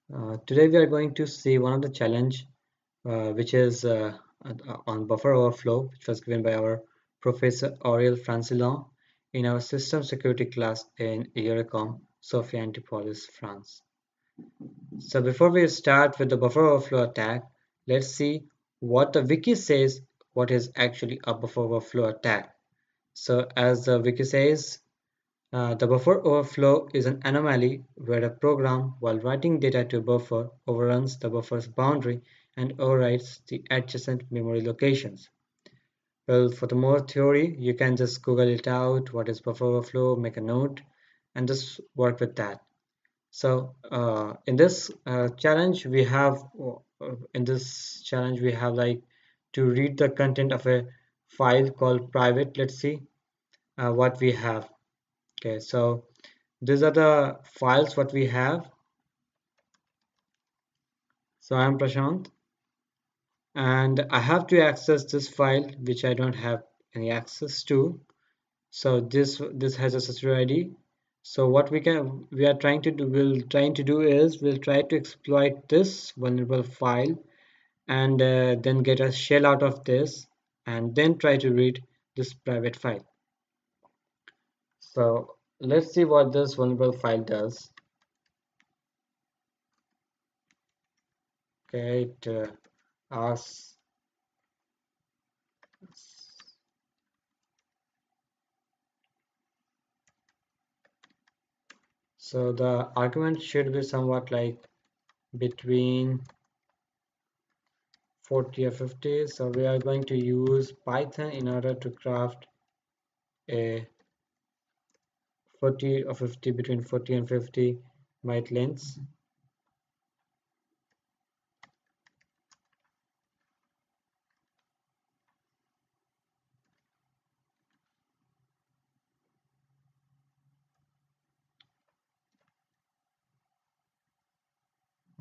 Today we are going to see one of the challenge which is on buffer overflow, which was given by our Professor Auriel Francillon in our system security class in EURECOM, Sophia Antipolis, France. So before we start with the buffer overflow attack, let's see what the wiki says what is actually a buffer overflow attack. So as the wiki says, the buffer overflow is an anomaly where a program, while writing data to a buffer, overruns the buffer's boundary and overwrites the adjacent memory locations. Well, for the more theory, you can just Google it out, what is buffer overflow, make a note, and just work with that. So in this challenge we have like to read the content of a file called private. Let's see what we have. Okay, so these are the files what we have. So I'm Prashant and I have to access this file which I don't have any access to. So this has a secure ID. So what we are trying to do we'll try to exploit this vulnerable file and then get a shell out of this and then try to read this private file. So let's see what this vulnerable file does. Okay, it asks. So the argument should be somewhat like between 40 or 50. So we are going to use Python in order to craft a 40 or 50, between 40 and 50 byte lengths.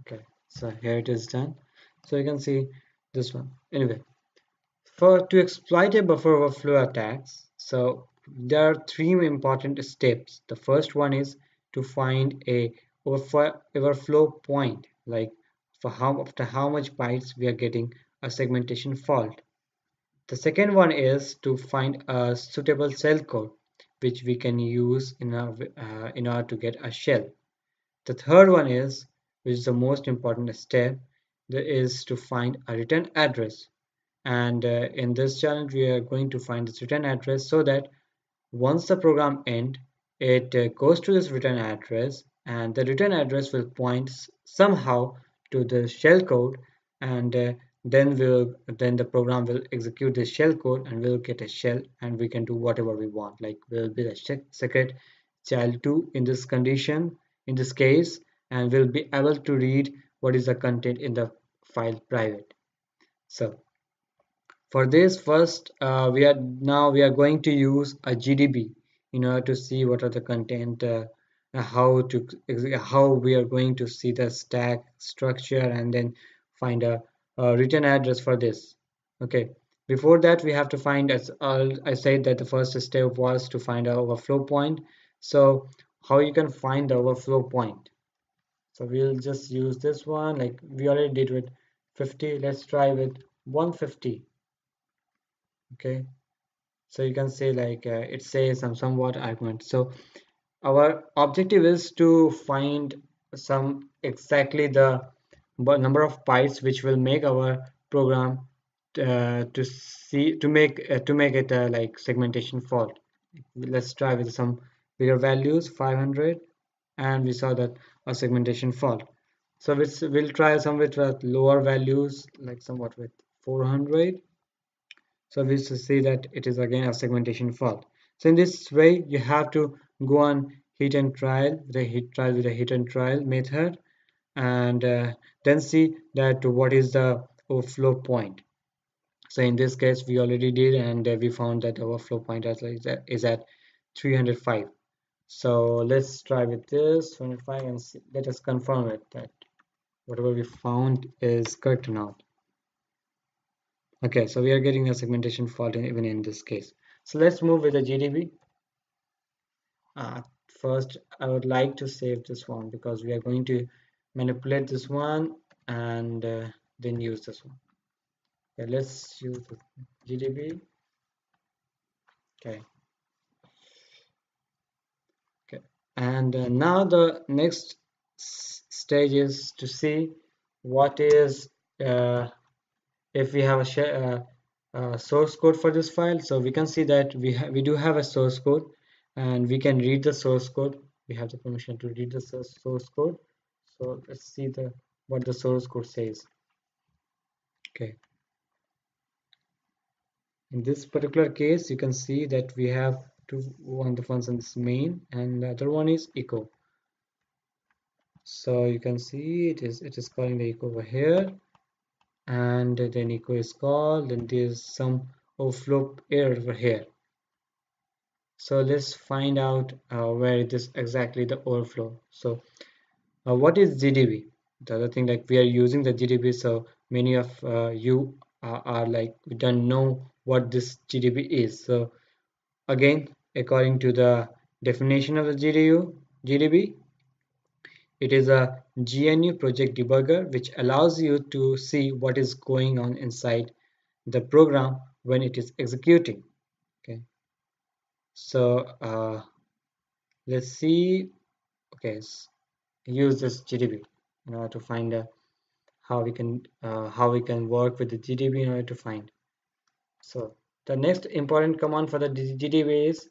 Okay, so here it is done. So you can see this one. Anyway, to exploit a buffer overflow attacks, so there are three important steps. The first one is to find a overflow point, like after how much bytes we are getting a segmentation fault. The second one is to find a suitable shell code which we can use in order to get a shell. The third one is, which is the most important step, that is to find a return address. And in this challenge, we are going to find this return address so that once the program ends, it goes to this return address, and the return address will point somehow to the shell code, and then the program will execute the shell code, and we'll get a shell, and we can do whatever we want. Like we'll be the secret child 2 in this condition, in this case, and we'll be able to read what is the content in the file private. So for this first, we are going to use a GDB in order to see what are the content, how we are going to see the stack structure, and then find a return address for this. Okay, before that we have to find, as I said that the first step was to find our overflow point. So how you can find the overflow point? So we'll just use this one, like we already did with 50. Let's try with 150. Okay, so you can say like it says some somewhat argument. So our objective is to find some exactly the number of bytes which will make our program to make it like segmentation fault. Let's try with some bigger values, 500, and we saw that a segmentation fault. So we'll try some with lower values, like somewhat with 400. So we see that it is again a segmentation fault. So in this way, you have to go on hit and trial, with the hit and trial method, and then see that what is the overflow point. So in this case, we already did, and we found that overflow point is at 305. So let's try with this 25 and see, let us confirm it that whatever we found is correct or not. Okay, so we are getting a segmentation fault even in this case. So let's move with the GDB. First, I would like to save this one because we are going to manipulate this one and then use this one. Okay, let's use the GDB. Okay, okay, and now the next stage is to see what is if we have a source code for this file. So we can see that we do have a source code, and we can read the source code. We have the permission to read the source code. So let's see the what the source code says. Okay, in this particular case you can see that we have one of the functions main and the other one is echo. So you can see it is calling the echo over here, and then echo is called, then there's some overflow error over here. So let's find out where it is exactly the overflow. So what is GDB? The other thing, like we are using the GDB, so many of you are like we don't know what this GDB is. So again, according to the definition of the GDB, it is a GNU project debugger which allows you to see what is going on inside the program when it is executing. Okay, so let's see. Okay, use this GDB in order to find how we can work with the GDB in order to find. So the next important command for the GDB is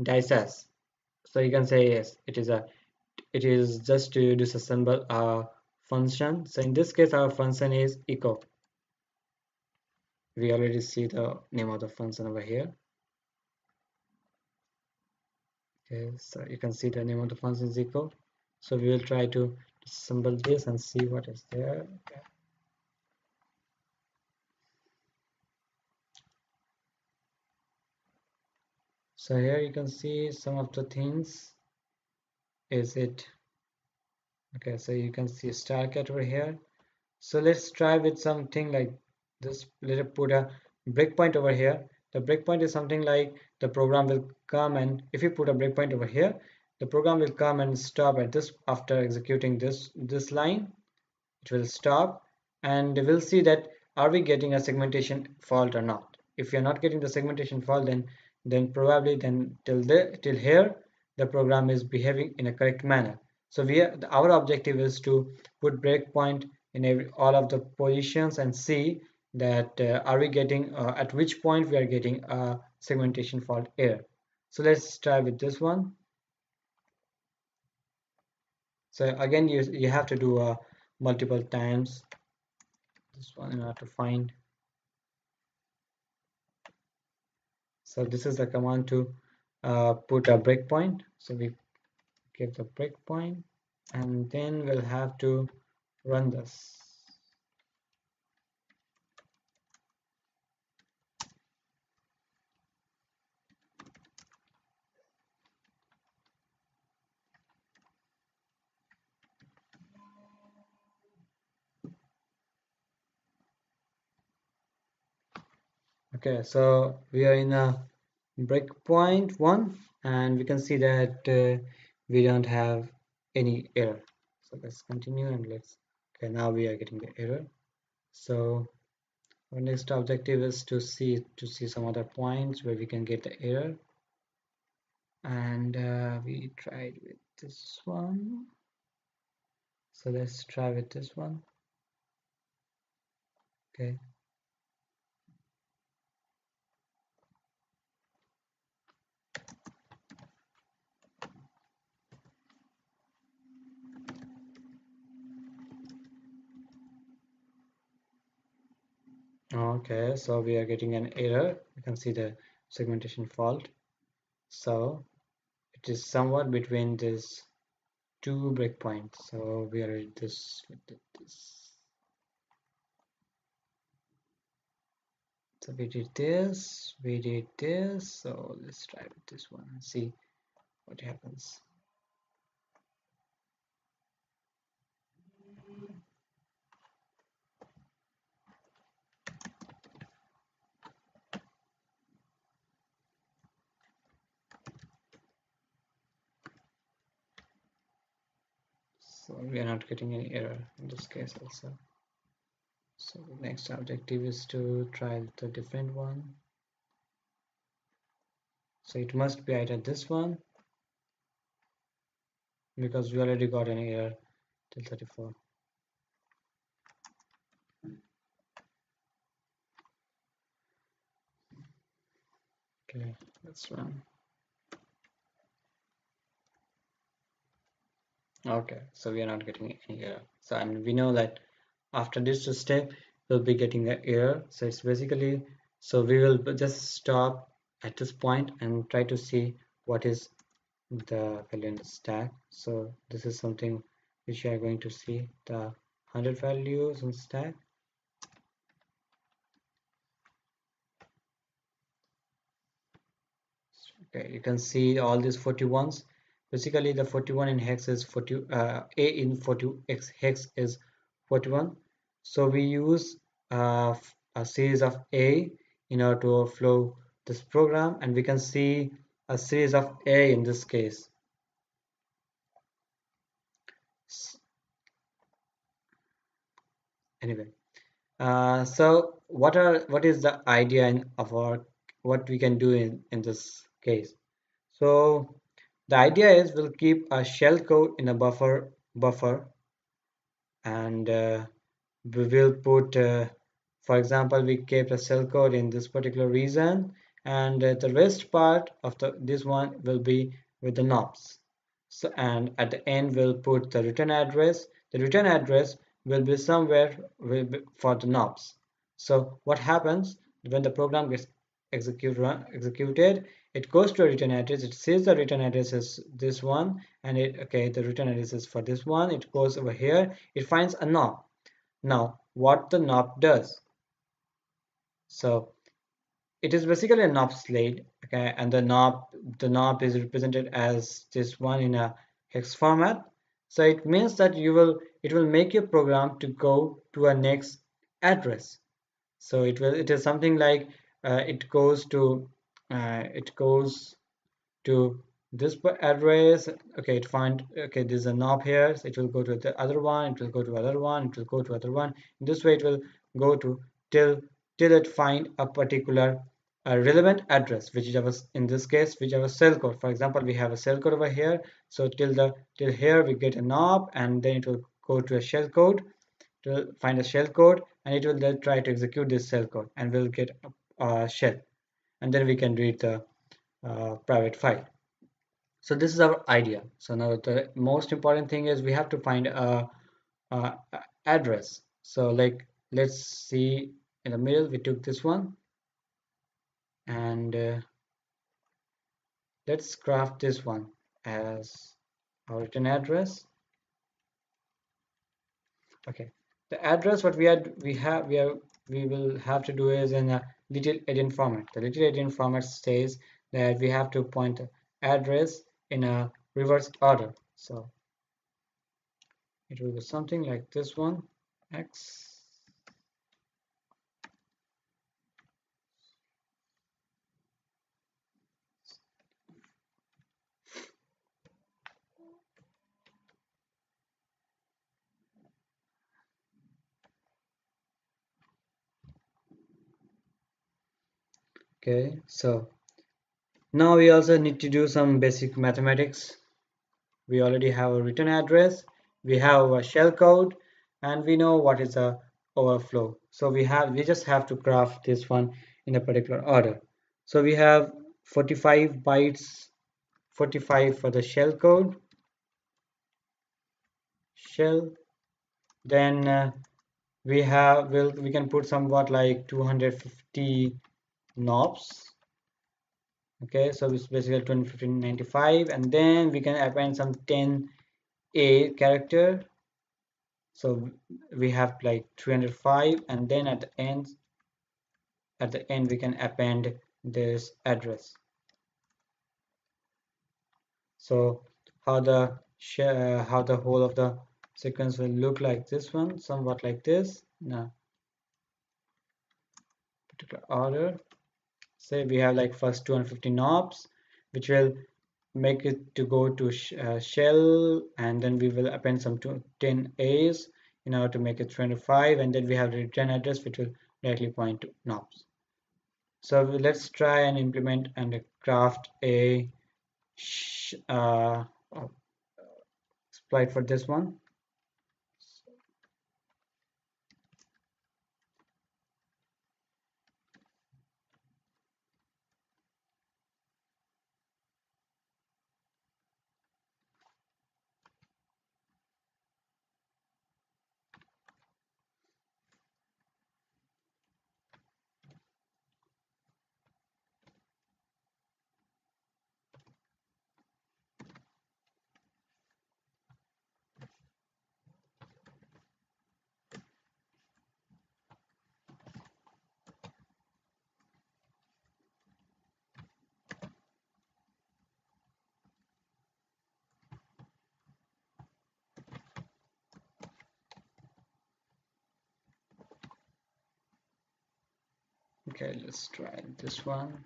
disas. So you can say yes, it is just to disassemble a function. So in this case, our function is echo. We already see the name of the function over here. Okay, so you can see the name of the function is echo. So we will try to disassemble this and see what is there. Okay. So here you can see some of the things. Is it okay? So you can see star cat over here. So let's try with something like this. Let's put a breakpoint over here. The breakpoint is something like the program will come, and if you put a breakpoint over here, the program will come and stop at this after executing this line. It will stop, and we'll see that are we getting a segmentation fault or not. If you're not getting the segmentation fault, then probably then till here the program is behaving in a correct manner. So our objective is to put breakpoint in all of the positions and see that are we getting at which point we are getting a segmentation fault error. So let's try with this one. So again, you have to do multiple times this one in order to find. So this is the command to put a breakpoint. So we give the breakpoint, and then we'll have to run this. Okay, so we are in a breakpoint 1, and we can see that we don't have any error. So let's continue and okay, now we are getting the error. So our next objective is to see some other points where we can get the error, and we tried with this one. So let's try with this one. Okay. Okay, so we are getting an error. You can see the segmentation fault. So it is somewhat between these two breakpoints. So we are at this. So we did this, we did this. So let's try with this one and see what happens. So we are not getting any error in this case also. So the next objective is to try the different one. So it must be either this one, because we already got an error till 34. Okay, let's run. Okay, so we are not getting any error. So and we know that after this step we'll be getting an error. So it's basically, so we will just stop at this point and try to see what is the value in the stack. So this is something which you are going to see, the 100 values in stack. Okay, you can see all these 41s. Basically the 41 in hex is 40, a in 40 x hex is 41. So we use a series of a in order to overflow this program, and we can see a series of a in this case. Anyway, so what is the idea of our, what we can do in this case? So the idea is we'll keep a shell code in a buffer, and we will put, for example, we kept a shell code in this particular region, and the rest part of this one will be with the knobs. So, and at the end we'll put the return address. The return address will be somewhere for the knobs. So what happens when the program gets executed, it goes to a return address, it says the return address is this one, and the return address is for this one, it goes over here, it finds a knob. Now what the knob does, so it is basically a knob slate, okay, and the knob is represented as this one in a hex format. So it means that it will make your program to go to a next address. So it is something like, it goes to this address. Okay, it find, okay, there's a knob here, so it will go to the other one, it will go to other one, it will go to other one. In this way it will go to till it find a particular relevant address, which is our, in this case, which is our cell code. For example, we have a cell code over here, so till here we get a knob, and then it will go to a shell code to find a shell code, and it will then try to execute this shell code, and we'll get a shell, and then we can read the private file. So this is our idea. So now the most important thing is we have to find a address. So like, let's see, in the middle we took this one, and let's craft this one as our return address. Okay, the address what we will have to do is in a little endian format. The little endian format says that we have to point the address in a reverse order. So it will be something like this one, x. Okay, so now we also need to do some basic mathematics. We already have a return address, we have a shell code, and we know what is a overflow. So we just have to craft this one in a particular order. So we have 45 bytes, 45 for the shell code, shell. Then we can put somewhat like 250 knobs. Okay, so it's basically 295, and then we can append some 10a character. So we have like 305, and then at the end we can append this address. So how the whole of the sequence will look like this one, somewhat like this. Now particular order, say we have like first 250 knobs, which will make it to go to shell, and then we will append some 10 A's in order to make it 25, and then we have the return address which will directly point to knobs. So let's try and implement and craft a uh, exploit for this one. Okay, let's try this one.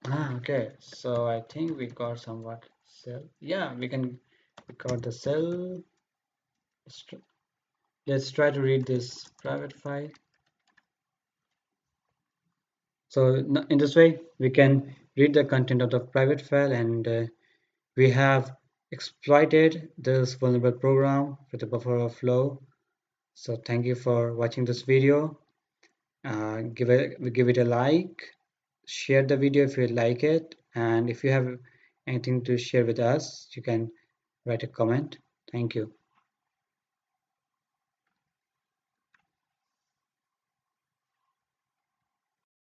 Okay, so I think we got somewhat cell. Yeah, we got the cell. Let's try to read this private file. So in this way, we can read the content of the private file, and we have exploited this vulnerable program with the buffer overflow. So thank you for watching this video. Give it a like, share the video if you like it, and if you have anything to share with us, you can write a comment. Thank you.